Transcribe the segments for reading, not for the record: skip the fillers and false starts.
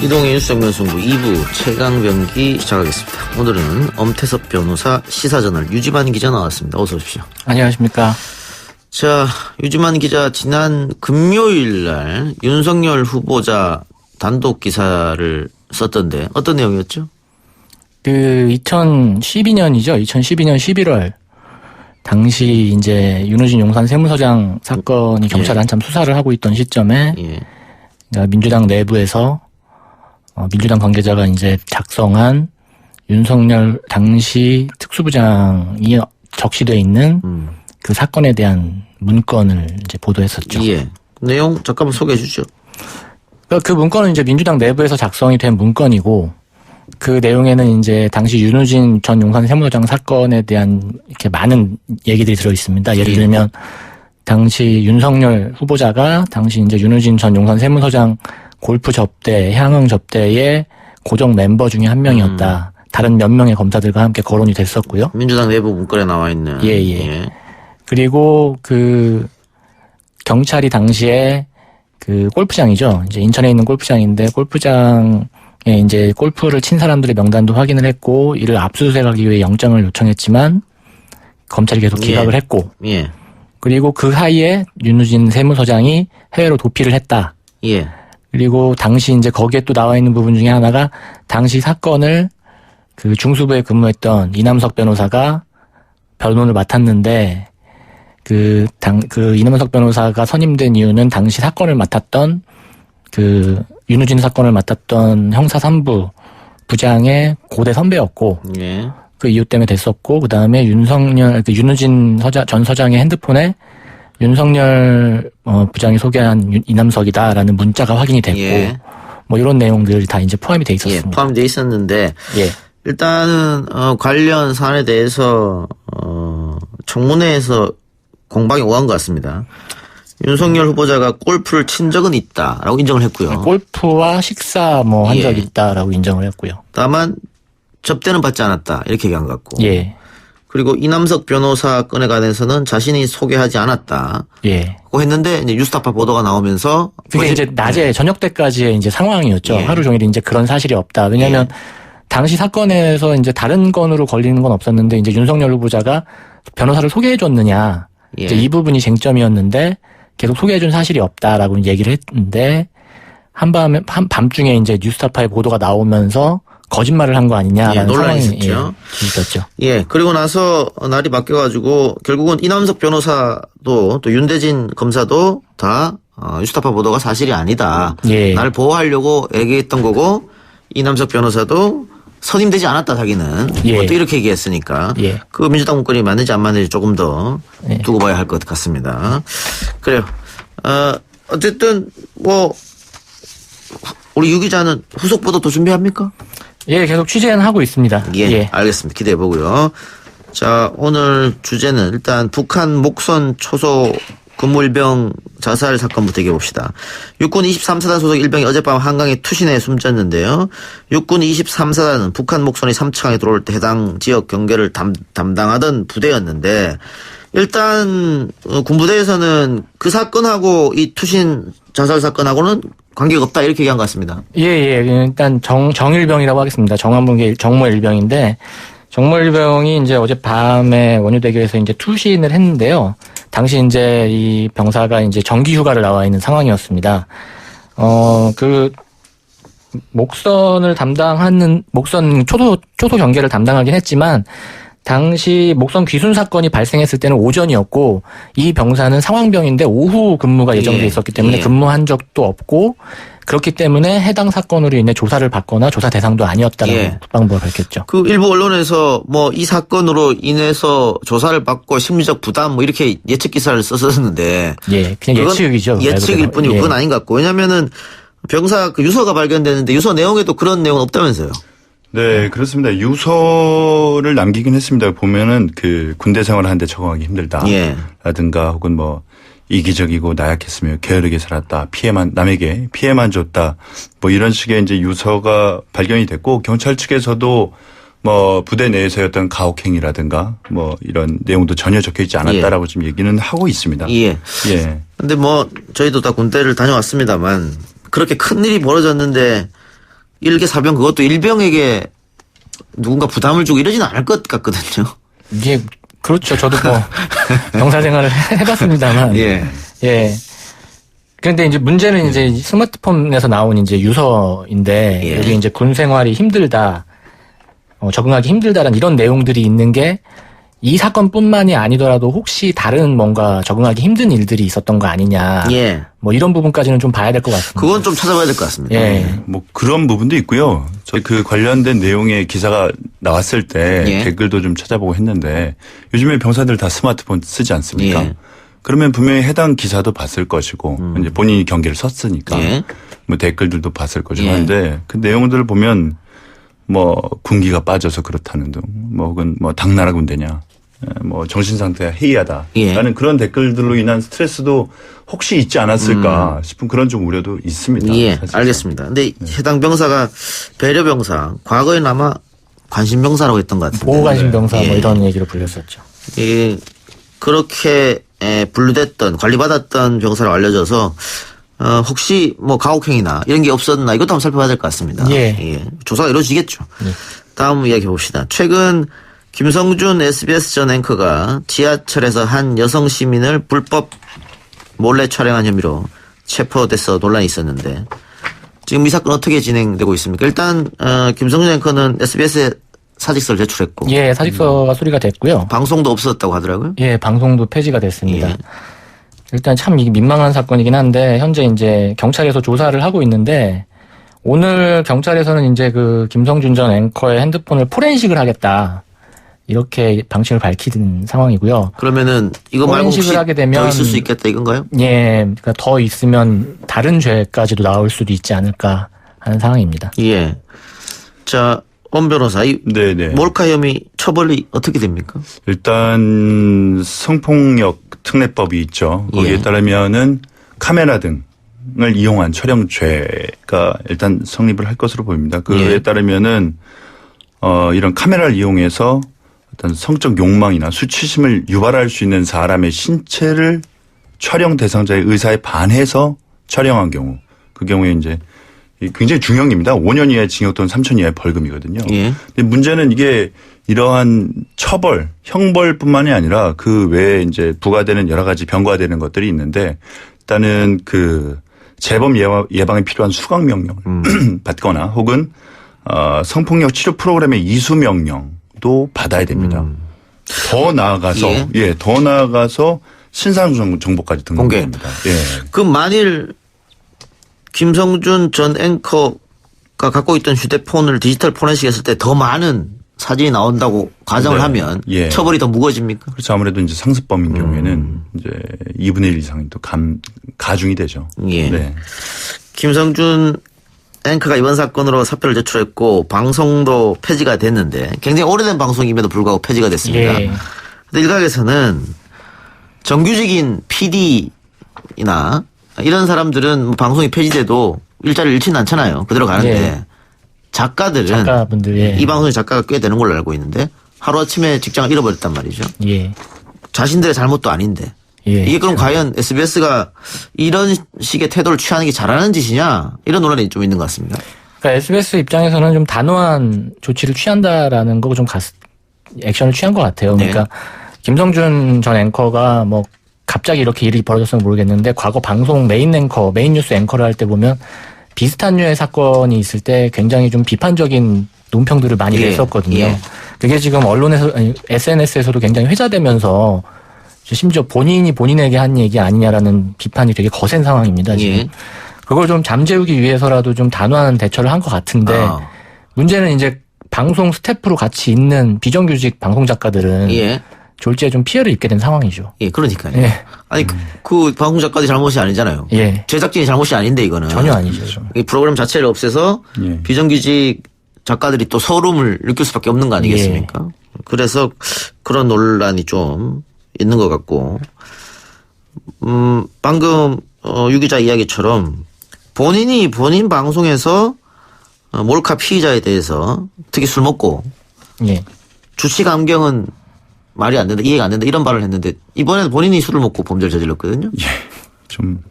이동의 뉴스정면승부 2부 최강병기 시작하겠습니다. 오늘은 엄태섭 변호사 시사저널 유지만 기자 나왔습니다. 어서 오십시오. 안녕하십니까. 자, 유지만 기자 지난 금요일 날 윤석열 후보자 단독 기사를 썼던데 어떤 내용이었죠? 2012년이죠. 2012년 11월 당시 이제 윤호진 용산 세무서장 사건이 경찰이 한참 수사를 하고 있던 시점에 민주당 내부에서 민주당 관계자가 이제 작성한 윤석열 당시 특수부장이 적시되어 있는 그 사건에 대한 문건을 이제 보도했었죠. 예. 내용 잠깐만 소개해 주죠. 그 문건은 이제 민주당 내부에서 작성이 된 문건이고 그 내용에는 이제 당시 윤호진 전 용산 세무서장 사건에 대한 이렇게 많은 얘기들이 들어 있습니다. 예를 들면 당시 윤석열 후보자가 당시 이제 윤호진 전 용산 세무서장 골프 접대, 향응 접대의 고정 멤버 중에 한 명이었다. 다른 몇 명의 검사들과 함께 거론이 됐었고요. 민주당 내부 문건에 나와 있는. 예. 그리고 그 경찰이 당시에 그 골프장이죠. 이제 인천에 있는 골프장인데 골프장에 이제 골프를 친 사람들의 명단도 확인을 했고 이를 압수수색하기 위해 영장을 요청했지만 검찰이 계속 기각을 했고. 그리고 그 사이에 윤호진 세무서장이 해외로 도피를 했다. 그리고 당시 이제 거기에 또 나와 있는 부분 중에 하나가 당시 사건을 그 중수부에 근무했던 이남석 변호사가 변론을 맡았는데 그 이남석 변호사가 선임된 이유는 당시 사건을 맡았던 그 윤호진 사건을 맡았던 형사 3부 부장의 고대 선배였고 그 이유 때문에 됐었고 그다음에 윤호진 전 서장의 핸드폰에 윤석열 부장이 소개한 이남석이다라는 문자가 확인이 됐고 뭐 이런 내용들이 다 이제 포함이 돼 있었습니다. 포함이 돼 있었는데 일단은 관련 사안에 대해서 청문회에서 공방이 오간 것 같습니다. 윤석열 후보자가 골프를 친 적은 있다라고 인정을 했고요. 골프와 식사 뭐 한 적이 있다라고 인정을 했고요. 다만 접대는 받지 않았다 이렇게 얘기한 것 같고. 그리고 이남석 변호사 건에 관해서는 자신이 소개하지 않았다. 고 했는데 이제 뉴스타파 보도가 나오면서 그게 이제 낮에 저녁 때까지의 이제 상황이었죠. 하루 종일 이제 그런 사실이 없다. 왜냐하면 당시 사건에서 이제 다른 건으로 걸리는 건 없었는데 이제 윤석열 후보자가 변호사를 소개해 줬느냐. 이제 이 부분이 쟁점이었는데 계속 소개해 준 사실이 없다라고 얘기를 했는데 밤중에 이제 뉴스타파의 보도가 나오면서 거짓말을 한 거 아니냐라는 논란이 상황이 있었죠. 그리고 나서 날이 바뀌어가지고 결국은 이남석 변호사도 또 윤대진 검사도 다 뉴스타파 보도가 사실이 아니다. 나를 보호하려고 얘기했던 거고 이남석 변호사도 선임되지 않았다 자기는. 또 이렇게 얘기했으니까 그 민주당 문건이 맞는지 안 맞는지 조금 더 두고 봐야 할 것 같습니다. 그래요. 어쨌든 뭐 우리 유 기자는 후속 보도 또 준비합니까? 계속 취재는 하고 있습니다. 알겠습니다. 기대해 보고요. 자, 오늘 주제는 일단 북한 목선 초소 근무일병 자살 사건부터 얘기해 봅시다. 육군 23사단 소속 일병이 어젯밤 한강에 투신해 숨졌는데요. 육군 23사단은 북한 목선이 삼척항에 들어올 때 해당 지역 경계를 담당하던 부대였는데 일단 군부대에서는 그 사건하고 이 투신 자살 사건하고는 관계가 없다 이렇게 얘기한 것 같습니다. 일단 정일병이라고 하겠습니다. 정모일병인데 정모일병이 이제 어젯밤에 원효대교에서 이제 투신을 했는데요. 당시 이제 이 병사가 이제 정기 휴가를 나와 있는 상황이었습니다. 그 목선 초소 경계를 담당하긴 했지만 당시 목선 귀순 사건이 발생했을 때는 오전이었고 이 병사는 상황병인데 오후 근무가 예정돼 있었기 때문에 근무한 적도 없고 그렇기 때문에 해당 사건으로 인해 조사를 받거나 조사 대상도 아니었다라고 국방부가 밝혔죠. 그 일부 언론에서 뭐 이 사건으로 인해서 조사를 받고 심리적 부담 뭐 이렇게 예측 기사를 썼었는데 그냥 예측이죠. 예측일 뿐이고 그건 아닌 것 같고 왜냐면은 병사 그 유서가 발견되는데 유서 내용에도 그런 내용은 없다면서요. 네, 그렇습니다. 유서를 남기긴 했습니다. 보면은 그 군대 생활을 하는데 적응하기 힘들다. 라든가 혹은 뭐 이기적이고 나약했으며 게으르게 살았다. 남에게 피해만 줬다. 뭐 이런 식의 이제 유서가 발견이 됐고 경찰 측에서도 뭐 부대 내에서의 어떤 가혹행위라든가 뭐 이런 내용도 전혀 적혀 있지 않았다라고 지금 얘기는 하고 있습니다. 근데 뭐 저희도 다 군대를 다녀왔습니다만 그렇게 큰 일이 벌어졌는데 일개 사병 그것도 일병에게 누군가 부담을 주고 이러지는 않을 것 같거든요. 이게 그렇죠. 저도 뭐 병사 생활을 해봤습니다만. 예. 예. 그런데 이제 문제는 이제 스마트폰에서 나온 이제 유서인데 예. 여기 이제 군 생활이 힘들다, 적응하기 힘들다라는 이런 내용들이 있는 게 이 사건뿐만이 아니더라도 혹시 다른 뭔가 적응하기 힘든 일들이 있었던 거 아니냐. 예. 뭐 이런 부분까지는 좀 봐야 될 것 같습니다. 그건 좀 찾아봐야 될 것 같습니다. 예. 뭐 그런 부분도 있고요. 저 그 관련된 내용의 기사가 나왔을 때 예. 댓글도 좀 찾아보고 했는데 요즘에 병사들 다 스마트폰 쓰지 않습니까? 예. 그러면 분명히 해당 기사도 봤을 것이고 이제 본인이 경기를 섰으니까 예. 뭐 댓글들도 봤을 것이고 예. 하는데 그 내용들을 보면 뭐 군기가 빠져서 그렇다는 등 뭐 혹은 뭐 당나라 군대냐 뭐 정신 상태가 해이하다라는 예. 그런 댓글들로 인한 스트레스도 혹시 있지 않았을까 싶은 그런 좀 우려도 있습니다. 예, 사실상. 알겠습니다. 근데 해당 병사가 배려병사, 과거에는 아마 관심병사라고 했던 것 같은데. 보호관심병사 예. 뭐 이런 얘기로 불렸었죠. 그렇게 분류됐던 관리받았던 병사로 알려져서 혹시 뭐 가혹행위나 이런 게 없었나 이것도 한번 살펴봐야 될 것 같습니다. 예. 조사가 이루어지겠죠. 다음 이야기 봅시다. 최근 김성준 SBS 전 앵커가 지하철에서 한 여성 시민을 불법 몰래 촬영한 혐의로 체포돼서 논란이 있었는데 지금 이 사건 어떻게 진행되고 있습니까? 일단 김성준 앵커는 SBS에 사직서를 제출했고 예, 사직서가 수리가 됐고요. 방송도 없었다고 하더라고요. 예, 방송도 폐지가 됐습니다. 예. 일단 참 이게 민망한 사건이긴 한데 현재 이제 경찰에서 조사를 하고 있는데 오늘 경찰에서는 이제 그 김성준 전 앵커의 핸드폰을 포렌식을 하겠다. 이렇게 방침을 밝힌 상황이고요. 그러면은 이거 말고 혹시 포렌식을 하게 되면 더 있을 수 있겠다 이건가요? 예, 그러니까 더 있으면 다른 죄까지도 나올 수도 있지 않을까 하는 상황입니다. 예. 자, 엄 변호사, 이 네네. 몰카 혐의 처벌이 어떻게 됩니까? 일단 성폭력 특례법이 있죠. 거기에 예. 따르면은 카메라 등을 이용한 촬영죄가 일단 성립을 할 것으로 보입니다. 그에 예. 따르면은 이런 카메라를 이용해서 어떤 성적 욕망이나 수치심을 유발할 수 있는 사람의 신체를 촬영 대상자의 의사에 반해서 촬영한 경우, 그 경우에 이제 굉장히 중형입니다. 5년 이하의 징역 또는 3천 이하의 벌금이거든요. 예. 근데 문제는 이게 이러한 처벌, 형벌뿐만이 아니라 그 외에 이제 부과되는 여러 가지 병과되는 것들이 있는데 일단은 그 재범 예방에 필요한 수강 명령을 받거나 혹은 성폭력 치료 프로그램의 이수 명령도 받아야 됩니다. 더 나아가서 더 나아가서 신상 정보까지 등록됩니다. 예. 그 만일 김성준 전 앵커가 갖고 있던 휴대폰을 디지털 포렌식했을 때 더 많은 사진이 나온다고 가정을 하면 처벌이 더 무거워집니까? 그렇죠. 아무래도 이제 상습범인 경우에는 이제 2분의 1 이상이 또 가중이 되죠. 예. 네. 김성준 앵커가 이번 사건으로 사표를 제출했고 방송도 폐지가 됐는데 굉장히 오래된 방송임에도 불구하고 폐지가 됐습니다. 그런데 일각에서는 정규직인 PD나 이런 사람들은 방송이 폐지돼도 일자리를 잃지는 않잖아요. 그대로 가는데 작가분들 이 방송의 작가가 꽤 되는 걸로 알고 있는데 하루아침에 직장을 잃어버렸단 말이죠. 예. 자신들의 잘못도 아닌데. 이게 그럼 과연 SBS가 이런 식의 태도를 취하는 게 잘하는 짓이냐 이런 논란이 좀 있는 것 같습니다. 그러니까 SBS 입장에서는 좀 단호한 조치를 취한다라는 거 좀 액션을 취한 것 같아요. 그러니까 김성준 전 앵커가 뭐 갑자기 이렇게 일이 벌어졌으면 모르겠는데 과거 방송 메인 뉴스 앵커를 할 때 보면 비슷한 류의 사건이 있을 때 굉장히 좀 비판적인 논평들을 많이 냈었거든요. 그게 지금 SNS에서도 굉장히 회자되면서 심지어 본인이 본인에게 한 얘기 아니냐라는 비판이 되게 거센 상황입니다, 지금. 그걸 좀 잠재우기 위해서라도 좀 단호한 대처를 한 것 같은데 문제는 이제 방송 스태프로 같이 있는 비정규직 방송 작가들은 졸지에 좀 피해를 입게 된 상황이죠. 그러니까요. 아니 그 방송 작가들이 잘못이 아니잖아요. 제작진이 잘못이 아닌데 이거는 전혀 아니죠. 이 프로그램 자체를 없애서 비정규직 작가들이 또 서러움을 느낄 수밖에 없는 거 아니겠습니까? 그래서 그런 논란이 좀 있는 것 같고, 방금 유 기자 이야기처럼 본인 방송에서 몰카 피의자에 대해서 특히 술 먹고 주치 감경은 말이 안 된다, 이해가 안 된다 이런 말을 했는데 이번에는 본인이 술을 먹고 범죄를 저질렀거든요. 좀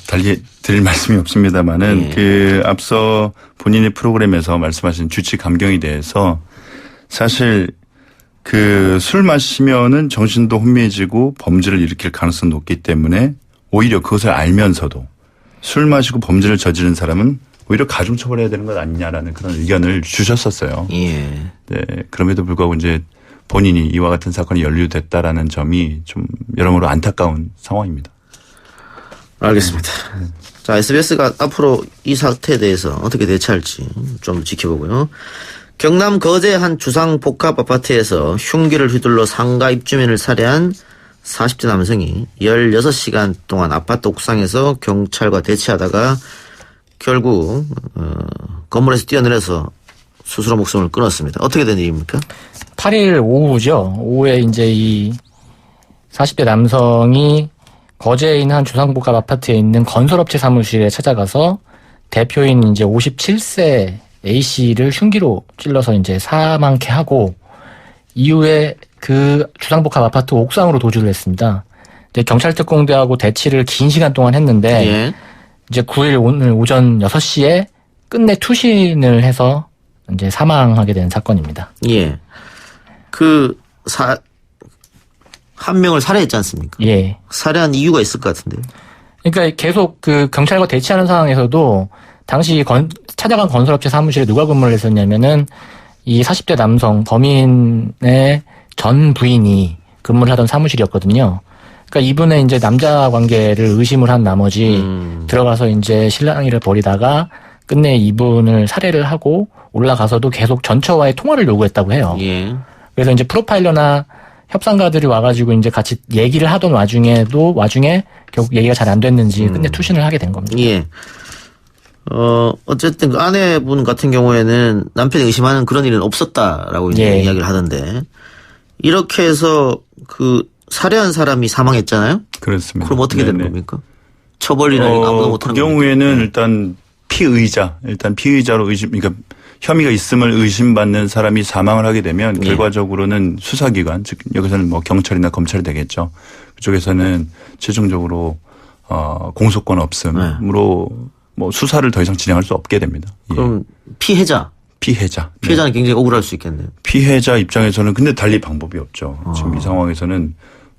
달리 드릴 말씀이 없습니다만은 그 앞서 본인의 프로그램에서 말씀하신 주치 감경에 대해서 사실 그 술 마시면은 정신도 혼미해지고 범죄를 일으킬 가능성이 높기 때문에 오히려 그것을 알면서도 술 마시고 범죄를 저지른 사람은 오히려 가중처벌해야 되는 것 아니냐라는 그런 의견을 주셨었어요. 네. 그럼에도 불구하고 이제 본인이 이와 같은 사건이 연루됐다라는 점이 좀 여러모로 안타까운 상황입니다. 알겠습니다. 자, SBS가 앞으로 이 사태에 대해서 어떻게 대처할지 좀 지켜보고요. 경남 거제 한 주상 복합 아파트에서 흉기를 휘둘러 상가 입주민을 살해한 40대 남성이 16시간 동안 아파트 옥상에서 경찰과 대치하다가 결국 건물에서 뛰어내려서 스스로 목숨을 끊었습니다. 어떻게 된 일입니까? 8일 오후죠. 오후에 이제 이 40대 남성이 거제에 있는 한 주상복합 아파트에 있는 건설업체 사무실에 찾아가서 대표인 이제 57세 A씨를 흉기로 찔러서 이제 사망케 하고 이후에 그 주상복합 아파트 옥상으로 도주를 했습니다. 근데 경찰 특공대하고 대치를 긴 시간 동안 했는데 이제 9일 오늘 오전 6시에 끝내 투신을 해서 이제 사망하게 된 사건입니다. 예. 한 명을 살해했지 않습니까? 예. 살해한 이유가 있을 것 같은데요. 그러니까 계속 그 경찰과 대치하는 상황에서도 당시 찾아간 건설업체 사무실에 누가 근무를 했었냐면은 이 40대 남성 범인의 전 부인이 근무를 하던 사무실이었거든요. 그러니까 이분의 이제 남자 관계를 의심을 한 나머지 들어가서 이제 실랑이를 벌이다가 끝내 이분을 살해를 하고 올라가서도 계속 전처와의 통화를 요구했다고 해요. 예. 그래서 이제 프로파일러나 협상가들이 와가지고 이제 같이 얘기를 하던 와중에 결국 얘기가 잘 안 됐는지 끝내 투신을 하게 된 겁니다. 예. 어쨌든 그 아내분 같은 경우에는 남편이 의심하는 그런 일은 없었다라고 이제 이야기를 하던데 이렇게 해서 그 살해한 사람이 사망했잖아요. 그렇습니다. 그럼 어떻게 되는 겁니까? 처벌이나 아무도 못하는 그 경우에는 일단 피의자로 그러니까 혐의가 있음을 의심받는 사람이 사망을 하게 되면 결과적으로는 수사기관, 즉 여기서는 뭐 경찰이나 검찰이 되겠죠. 그쪽에서는 최종적으로 공소권 없음으로 뭐 수사를 더 이상 진행할 수 없게 됩니다. 그럼 피해자는 굉장히 억울할 수 있겠네요. 피해자 입장에서는 근데 달리 방법이 없죠. 지금 이 상황에서는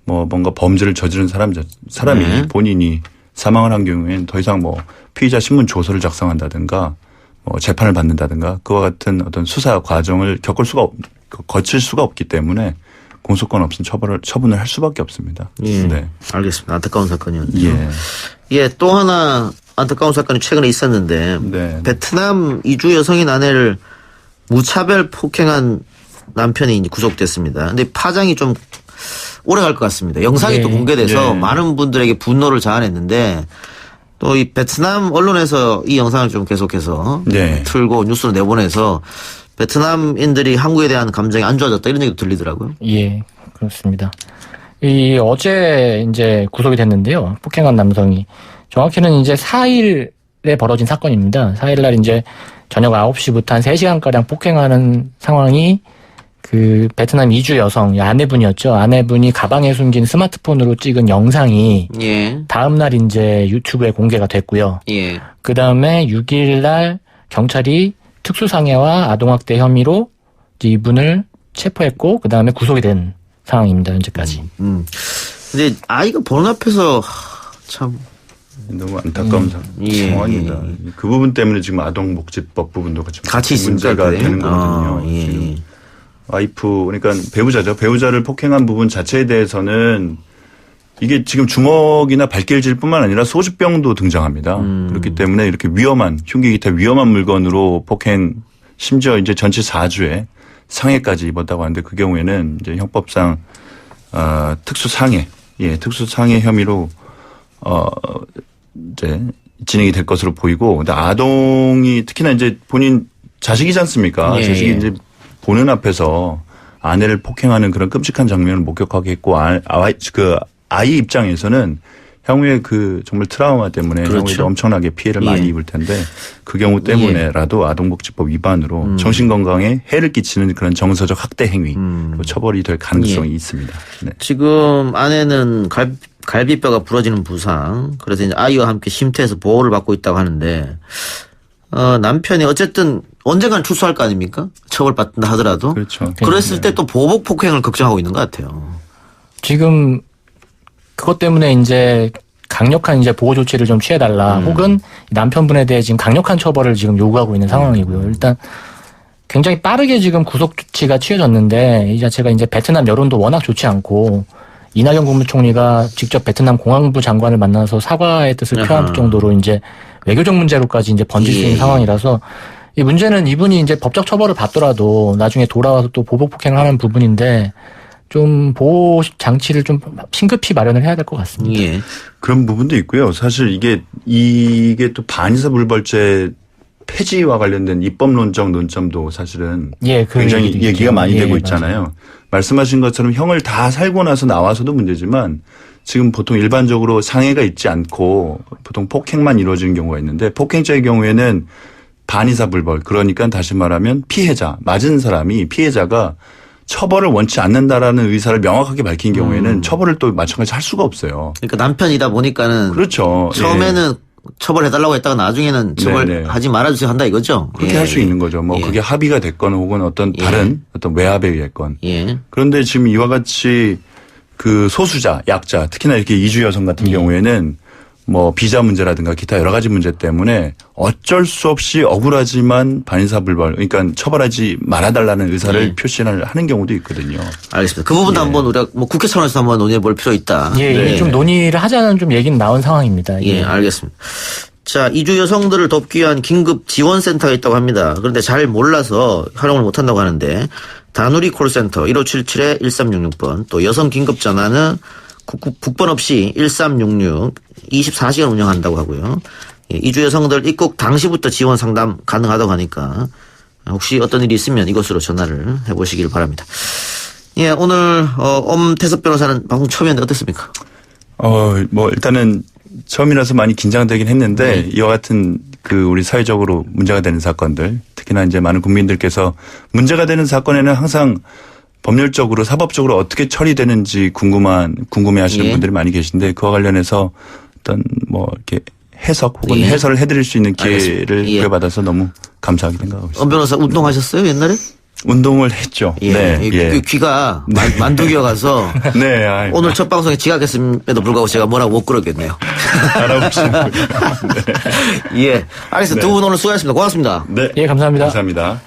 뭐 뭔가 범죄를 저지른 사람이 본인이 사망을 한 경우에는 더 이상 뭐 피의자 신문 조서를 작성한다든가 뭐 재판을 받는다든가 그와 같은 어떤 수사 과정을 거칠 수가 없기 때문에 공소권 없음 처분을 할 수밖에 없습니다. 예. 네. 알겠습니다. 안타까운 사건이었네요. 예. 또 하나 안타까운 사건이 최근에 있었는데 베트남 이주 여성인 아내를 무차별 폭행한 남편이 이제 구속됐습니다. 근데 파장이 좀 오래 갈 것 같습니다. 영상이 또 공개돼서 많은 분들에게 분노를 자아냈는데 또 이 베트남 언론에서 이 영상을 좀 계속해서 틀고 뉴스로 내보내서 베트남인들이 한국에 대한 감정이 안 좋아졌다 이런 얘기도 들리더라고요. 예, 그렇습니다. 어제 이제 구속이 됐는데요. 폭행한 남성이 정확히는 이제 4일에 벌어진 사건입니다. 4일날 이제 저녁 9시부터 한 3시간가량 폭행하는 상황이 그 베트남 이주 여성 아내분이었죠. 아내분이 가방에 숨긴 스마트폰으로 찍은 영상이 다음날 이제 유튜브에 공개가 됐고요. 그 다음에 6일날 경찰이 특수상해와 아동학대 혐의로 이분을 체포했고 그 다음에 구속이 된 상황입니다. 현재까지. 근데 아이가 보는 앞에서 참 너무 안타까운 상황입니다. 그 부분 때문에 지금 아동복지법 부분도 같이 문제가 되는 거거든요. 와이프 그러니까 배우자죠. 배우자를 폭행한 부분 자체에 대해서는 이게 지금 주먹이나 발길질뿐만 아니라 소주병도 등장합니다. 그렇기 때문에 이렇게 위험한 흉기 기타 위험한 물건으로 폭행 심지어 이제 전치 4주에 상해까지 입었다고 하는데 그 경우에는 이제 형법상 특수상해 혐의로 이제 진행이 될 것으로 보이고 근데 아동이 특히나 이제 본인 자식이지 않습니까? 자식이 이제 보는 앞에서 아내를 폭행하는 그런 끔찍한 장면을 목격하게 했고 아이 입장에서는 향후에 그 정말 트라우마 때문에 향후에 엄청나게 피해를 많이 입을 텐데 그 경우 때문에라도 아동복지법 위반으로 정신건강에 해를 끼치는 그런 정서적 학대 행위로 처벌이 될 가능성이 있습니다. 지금 아내는 갈비뼈가 부러지는 부상. 그래서 이제 아이와 함께 쉼터에서 보호를 받고 있다고 하는데 남편이 어쨌든 언젠간 출소할 거 아닙니까? 처벌받는다 하더라도. 그렇죠. 그랬을 때 또 보복 폭행을 걱정하고 있는 것 같아요. 지금 그것 때문에 이제 강력한 이제 보호 조치를 좀 취해달라. 혹은 남편분에 대해 지금 강력한 처벌을 지금 요구하고 있는 상황이고요. 일단 굉장히 빠르게 지금 구속 조치가 취해졌는데 이 자체가 이제 베트남 여론도 워낙 좋지 않고 이낙연 국무총리가 직접 베트남 공안부 장관을 만나서 사과의 뜻을 표할 정도로 이제 외교적 문제로까지 이제 번질 수 있는 상황이라서 이 문제는 이분이 이제 법적 처벌을 받더라도 나중에 돌아와서 또 보복 폭행을 하는 부분인데 좀 보호 장치를 좀 신급히 마련을 해야 될 것 같습니다. 예. 그런 부분도 있고요. 사실 이게 또 반의사불벌죄 폐지와 관련된 입법론적 논점도 사실은 굉장히 얘기가 많이 되고 있잖아요. 맞아요. 말씀하신 것처럼 형을 다 살고 나서 나와서도 문제지만 지금 보통 일반적으로 상해가 있지 않고 보통 폭행만 이루어지는 경우가 있는데 폭행죄의 경우에는 반의사불벌 그러니까 다시 말하면 피해자 맞은 사람이 피해자가 처벌을 원치 않는다라는 의사를 명확하게 밝힌 경우에는 처벌을 또 마찬가지 할 수가 없어요. 그러니까 남편이다 보니까는 그렇죠. 처음에는 처벌해달라고 했다가 나중에는 처벌하지 말아주세요 한다 이거죠. 그렇게 할 수 있는 거죠. 뭐 그게 합의가 됐건 혹은 어떤 다른 어떤 외압에 의했건. 그런데 지금 이와 같이 그 소수자, 약자, 특히나 이렇게 이주 여성 같은 경우에는 뭐 비자 문제라든가 기타 여러 가지 문제 때문에 어쩔 수 없이 억울하지만 반의사불벌 그러니까 처벌하지 말아달라는 의사를 표시를 하는 경우도 있거든요. 알겠습니다. 그 부분도 한번 우리가 뭐 국회 차원에서 한번 논의해 볼 필요 있다. 좀 논의를 하자는 좀 얘기는 나온 상황입니다. 알겠습니다. 자, 이주 여성들을 돕기 위한 긴급 지원센터가 있다고 합니다. 그런데 잘 몰라서 활용을 못한다고 하는데 다누리 콜센터 1577-1366번 또 여성 긴급 전화는 국번 없이 1366 24시간 운영한다고 하고요. 이주 여성들 입국 당시부터 지원 상담 가능하다고 하니까 혹시 어떤 일이 있으면 이것으로 전화를 해보시길 바랍니다. 오늘 엄태섭 변호사는 방송 처음이었는데 어땠습니까? 뭐 일단은 처음이라서 많이 긴장되긴 했는데 이와 같은 그 우리 사회적으로 문제가 되는 사건들 특히나 이제 많은 국민들께서 문제가 되는 사건에는 항상 법률적으로 사법적으로 어떻게 처리되는지 궁금해하시는 분들이 많이 계신데 그와 관련해서 어떤 뭐 이렇게 해석 혹은 해설을 해드릴 수 있는 기회를 부여받아서 너무 감사하게 생각하고 있습니다. 엄 변호사 운동하셨어요 옛날에? 운동을 했죠. 귀가 만두기어가서 오늘 첫 방송에 지각했음에도 불구하고 제가 뭐라고 못 그러겠네요. 알아보시는 알겠습니다. 두 분 오늘 수고하셨습니다. 고맙습니다. 감사합니다. 감사합니다.